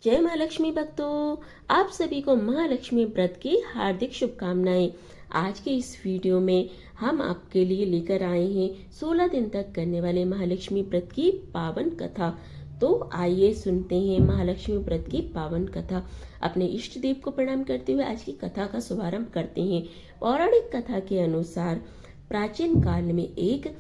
जय माँ लक्ष्मी भक्तों, आप सभी को महालक्ष्मी व्रत की हार्दिक शुभकामनाएं। आज के इस वीडियो में हम आपके लिए लेकर आए हैं 16 दिन तक करने वाले महालक्ष्मी व्रत की पावन कथा। तो आइए सुनते हैं महालक्ष्मी व्रत की पावन कथा। अपने इष्ट देव को प्रणाम करते हुए आज की कथा का शुभारंभ करते हैं। पौराणिक कथा के अनुसार प्राचीन काल में एक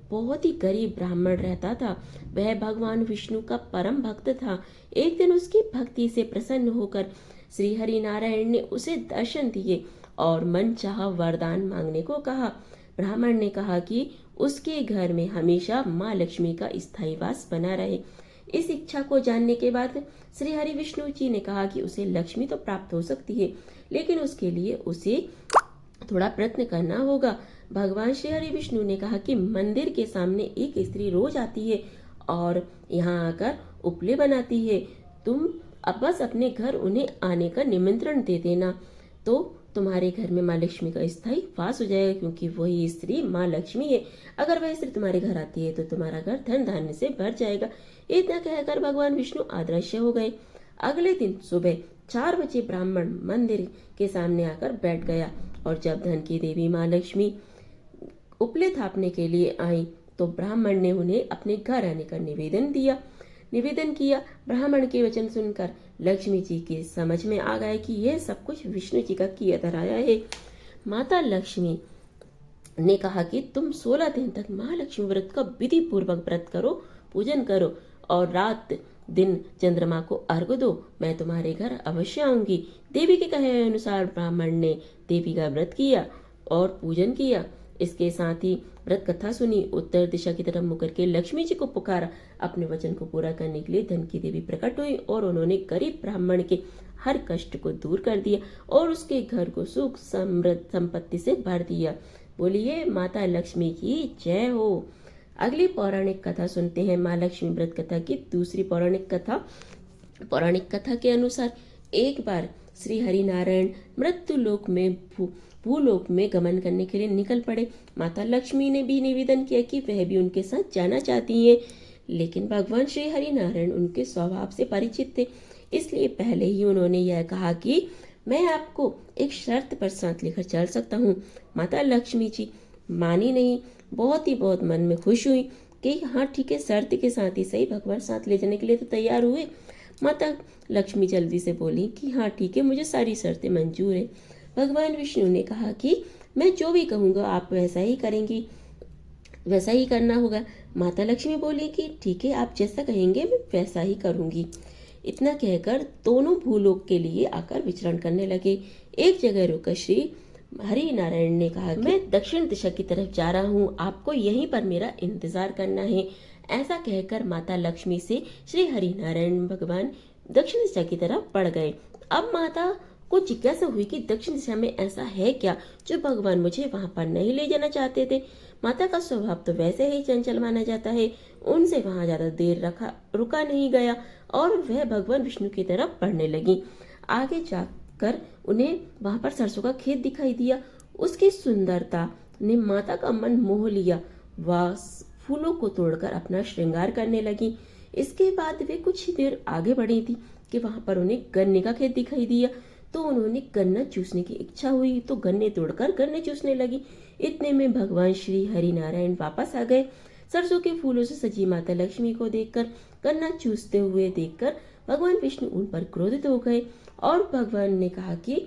बहुत ही गरीब ब्राह्मण रहता था। वह भगवान विष्णु का परम भक्त था। एक दिन उसकी भक्ति से प्रसन्न होकर श्री हरि नारायण ने उसे दर्शन दिए और मन चाहा वरदान मांगने को कहा। ब्राह्मण ने कहा कि उसके घर में हमेशा माँ लक्ष्मी का स्थायी वास बना रहे। इस इच्छा को जानने के बाद श्री हरि विष्णु जी ने कहा कि उसे लक्ष्मी तो प्राप्त हो सकती है, लेकिन उसके लिए उसे थोड़ा प्रयत्न करना होगा। भगवान श्री हरि विष्णु ने कहा कि मंदिर के सामने एक स्त्री रोज आती है और यहाँ आकर उपले बनाती है। तुम अब बस अपने घर उन्हें आने का निमंत्रण दे देना, तो तुम्हारे घर में माँ लक्ष्मी का स्थायी वास हो जाएगा, क्योंकि वही स्त्री माँ लक्ष्मी है। अगर वह स्त्री तुम्हारे घर आती है तो तुम्हारा घर धन धान्य से भर जाएगा। इतना कहकर भगवान विष्णु अदृश्य हो गए। अगले दिन सुबह 4 बजे ब्राह्मण मंदिर के सामने आकर बैठ गया और जब धन की देवी माँ लक्ष्मी उपले थापने के लिए आई तो ब्राह्मण ने उन्हें अपने घर आने का निवेदन किया। ब्राह्मण के वचन सुनकर लक्ष्मी जी के समझ में आ गया कि यह सब कुछ विष्णु जी का किया धराया है। माता लक्ष्मी ने कहा कि तुम 16 दिन तक महालक्ष्मी व्रत का विधि पूर्वक व्रत करो, पूजन करो और रात दिन चंद्रमा को अर्घ दो। मैं तुम्हारे घर अवश्य आऊंगी। देवी के कहे अनुसार ब्राह्मण ने देवी का व्रत किया और पूजन किया। इसके साथ ही व्रत कथा सुनी, उत्तर दिशा की तरफ मुकर के लक्ष्मी जी को पुकारा। अपने वचन को पूरा करने के लिए धन की देवी प्रकट हुई और उन्होंने गरीब ब्राह्मण के हर कष्ट को दूर कर दिया और उसके घर को सुख समृद्ध संपत्ति से भर दिया। बोलिए माता लक्ष्मी की जय हो। अगली पौराणिक कथा सुनते हैं, माँ लक्ष्मी व्रत कथा की दूसरी पौराणिक कथा के अनुसार एक बार श्री हरि नारायण मृत्यु लोक में भूलोक में गमन करने के लिए निकल पड़े। माता लक्ष्मी ने भी निवेदन किया कि वह भी उनके साथ जाना चाहती हैं, लेकिन भगवान श्री हरि नारायण उनके स्वभाव से परिचित थे, इसलिए पहले ही उन्होंने यह कहा कि मैं आपको एक शर्त पर साथ लेकर चल सकता हूँ। माता लक्ष्मी जी मानी नहीं, बहुत मन में खुश हुई कि हाँ ठीक है, शर्त के साथ ही सही, भगवान साथ ले जाने के लिए तो तैयार हुए। माता लक्ष्मी जल्दी से बोली कि हाँ ठीक है, मुझे सारी शर्तें मंजूर है। भगवान विष्णु ने कहा कि मैं जो भी कहूँगा आप वैसा ही करेंगी, वैसा ही करना होगा। माता लक्ष्मी बोली कि ठीक है, आप जैसा कहेंगे मैं वैसा ही करूँगी। इतना कहकर दोनों भूलोक के लिए आकर विचरण करने लगे। एक जगह रुकर श्री हरि नारायण ने कहा कि मैं दक्षिण दिशा की तरफ जा रहा हूँ, आपको यहीं पर मेरा इंतजार करना है। ऐसा कहकर माता लक्ष्मी से श्री हरि नारायण भगवान दक्षिण दिशा की तरफ बढ़ गए। अब माता को जिज्ञासा हुई कि दक्षिण दिशा में ऐसा है क्या जो भगवान मुझे वहां पर नहीं ले जाना चाहते थे। माता का स्वभाव तो वैसे ही चंचल माना जाता है, उनसे वहां ज्यादा देर रुका नहीं गया और वह भगवान विष्णु की तरफ बढ़ने लगी। आगे जाकर उन्हें वहां पर सरसों का खेत दिखाई दिया। उसकी सुंदरता ने माता का मन मोह लिया। वह फूलों को तोड़कर अपना श्रृंगार करने लगी। इसके बाद वे कुछ ही देर आगे बढ़ी थी कि वहां पर उन्हें गन्ने का खेत दिखाई दिया, तो उन्होंने गन्ना चूसने की इच्छा हुई तो गन्ने तोड़कर गन्ने चूसने लगी। इतने में भगवान श्री हरि नारायण वापस आ गए। सरसों के फूलों से सजी माता लक्ष्मी को देखकर, गन्ना चूसते हुए देखकर भगवान विष्णु उन पर क्रोधित हो गए और भगवान ने कहा कि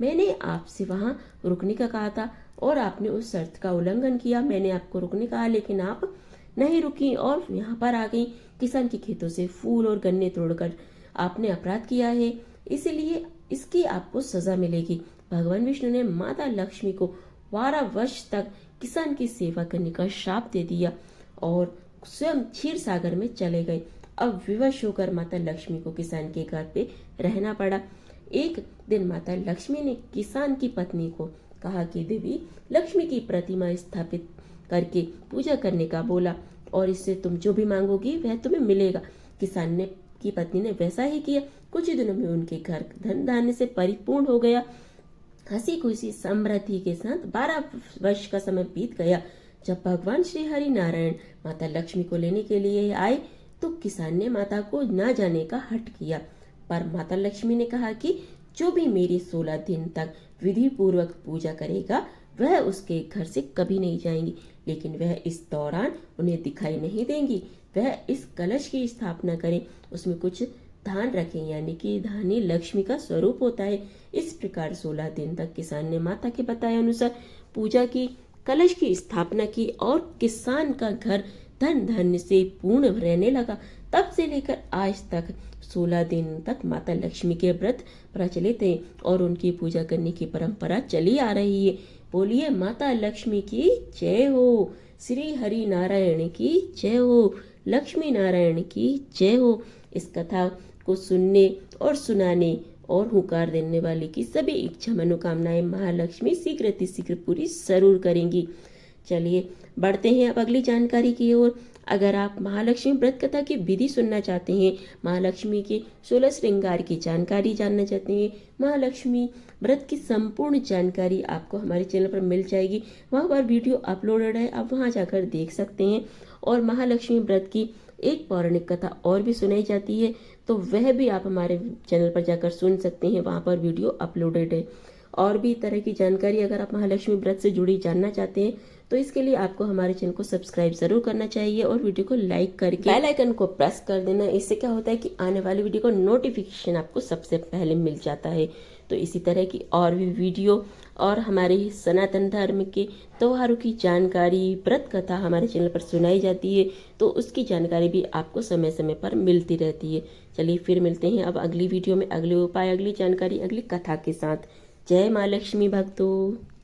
मैंने आपसे वहां रुकने का कहा था और आपने उस शर्त का उल्लंघन किया। मैंने आपको रुकने कहा लेकिन आप नहीं रुकी और यहाँ पर आ गई। किसान के खेतों से फूल और गन्ने तोड़कर आपने अपराध किया है, इसलिए इसकी आपको सजा मिलेगी। भगवान विष्णु ने माता लक्ष्मी को 12 वर्ष तक किसान की सेवा करने का श्राप दे दिया और स्वयं क्षीर सागर में चले गए। अब विवश होकर माता लक्ष्मी को किसान के घर पे रहना पड़ा। एक दिन माता लक्ष्मी ने किसान की पत्नी को कहा कि देवी लक्ष्मी की प्रतिमा स्थापित करके पूजा करने का बोला और इससे तुम जो भी मांगोगी वह तुम्हें मिलेगा। किसान की पत्नी ने वैसा ही किया। कुछ ही दिनों में उनके घर धन धान्य से परिपूर्ण हो गया। हंसी खुशी समृद्धि के साथ 12 वर्ष का समय बीत गया। जब भगवान श्री हरि नारायण माता लक्ष्मी को लेने के लिए आए तो किसान ने माता को ना जाने का हठ किया। पर माता लक्ष्मी ने कहा कि जो भी मेरी 16 दिन तक विधि पूर्वक पूजा करेगा वह उसके घर से कभी नहीं जाएंगी, लेकिन वह इस दौरान उन्हें दिखाई नहीं देंगी। वह इस कलश की स्थापना करें, उसमें कुछ धान रखें, यानी कि धानी लक्ष्मी का स्वरूप होता है। इस प्रकार 16 दिन तक किसान ने माता के बताए अनुसार पूजा की, कलश की स्थापना की और किसान का घर धन धान्य से पूर्ण रहने लगा। तब से लेकर आज तक 16 दिन तक माता लक्ष्मी के व्रत प्रचलित है और उनकी पूजा करने की परंपरा चली आ रही है। बोलिए माता लक्ष्मी की जय हो, श्री हरि नारायण की जय हो, लक्ष्मी नारायण की जय हो। इस कथा को सुनने और सुनाने और हुंकार देने वाले की सभी इच्छा मनोकामनाएं महालक्ष्मी शीघ्र अतिशीघ्र पूरी जरूर करेंगी। चलिए बढ़ते हैं अब अगली जानकारी की ओर। अगर आप महालक्ष्मी व्रत कथा की विधि सुनना चाहते हैं, महालक्ष्मी के 16 श्रृंगार की जानकारी जानना चाहते हैं, महालक्ष्मी व्रत की संपूर्ण जानकारी आपको हमारे चैनल पर मिल जाएगी। वहाँ पर वीडियो अपलोडेड है, आप वहाँ जाकर देख सकते हैं। और महालक्ष्मी व्रत की एक पौराणिक कथा और भी सुनाई जाती है, तो वह भी आप हमारे चैनल पर जाकर सुन सकते हैं, वहाँ पर वीडियो अपलोडेड है। और भी तरह की जानकारी अगर आप महालक्ष्मी व्रत से जुड़ी जानना चाहते हैं तो इसके लिए आपको हमारे चैनल को सब्सक्राइब जरूर करना चाहिए और वीडियो को लाइक करके बेल आइकन को प्रेस कर देना। इससे क्या होता है कि आने वाली वीडियो को नोटिफिकेशन आपको सबसे पहले मिल जाता है। तो इसी तरह की और भी वीडियो और हमारे सनातन धर्म के त्योहारों की जानकारी, व्रत कथा हमारे चैनल पर सुनाई जाती है, तो उसकी जानकारी भी आपको समय समय पर मिलती रहती है। चलिए फिर मिलते हैं अब अगली वीडियो में, अगले उपाय, अगली जानकारी, अगली कथा के साथ। जय माँ लक्ष्मी भक्तों।